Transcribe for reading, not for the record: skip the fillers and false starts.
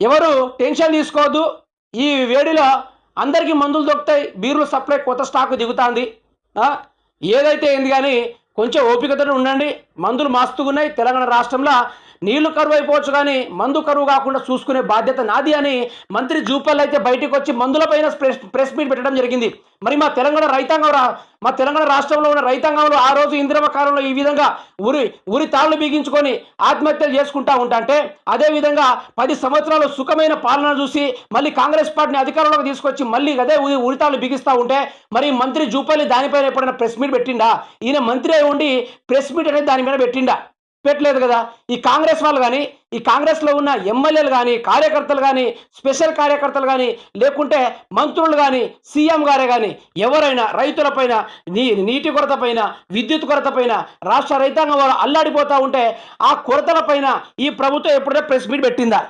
ఎవరు టెన్షన్ తీసుకోవద్దు. ఈ వేడిలో అందరికీ మందులు దొరుకుతాయి. బీర్లు సప్లై కొత్త స్టాకు దిగుతుంది. ఏదైతే ఏంది కానీ కొంచెం ఓపికతో ఉండండి. మందులు మస్తుగున్నాయి. తెలంగాణ రాష్ట్రంలో నీళ్లు కరువు అయిపోవచ్చు కానీ మందు కరువు కాకుండా చూసుకునే బాధ్యత నాది అని మంత్రి జూపల్ అయితే బయటకు వచ్చి మందులపైన ప్రెస్ మీట్ పెట్టడం జరిగింది. మరి మా తెలంగాణ రాష్ట్రంలో ఉన్న రైతాంగంలో ఆ రోజు ఇందిరమ్మ కాలంలో ఈ విధంగా ఉరి తాళ్లు బిగించుకొని ఆత్మహత్యలు చేసుకుంటా ఉంటాంటే, అదేవిధంగా 10 సంవత్సరాలు సుఖమైన పాలన చూసి మళ్ళీ కాంగ్రెస్ పార్టీని అధికారంలోకి తీసుకొచ్చి మళ్ళీ అదే ఉరితాళ్లు బిగిస్తూ ఉంటే, మరి మంత్రి జూపల్లి దానిపైన ఎప్పుడైనా ప్రెస్ మీట్ పెట్టిండా? ఈయన మంత్రి అయి ఉండి ప్రెస్ మీట్ అనేది దాని మీద పెట్టిండా? పెట్టలేదు కదా. ఈ కాంగ్రెస్ వాళ్ళు కానీ, ఈ కాంగ్రెస్లో ఉన్న ఎమ్మెల్యేలు కానీ, కార్యకర్తలు కానీ, స్పెషల్ కార్యకర్తలు కానీ, లేకుంటే మంత్రులు కానీ, సీఎం గారే కానీ ఎవరైనా రైతులపైన, నీటి కొరత పైన, విద్యుత్ కొరత పైన రాష్ట్ర రైతాంగం వాళ్ళు అల్లాడిపోతూ ఉంటే ఆ కొరతల పైన ఈ ప్రభుత్వం ఎప్పుడైనా ప్రెస్ మీట్ పెట్టిందా?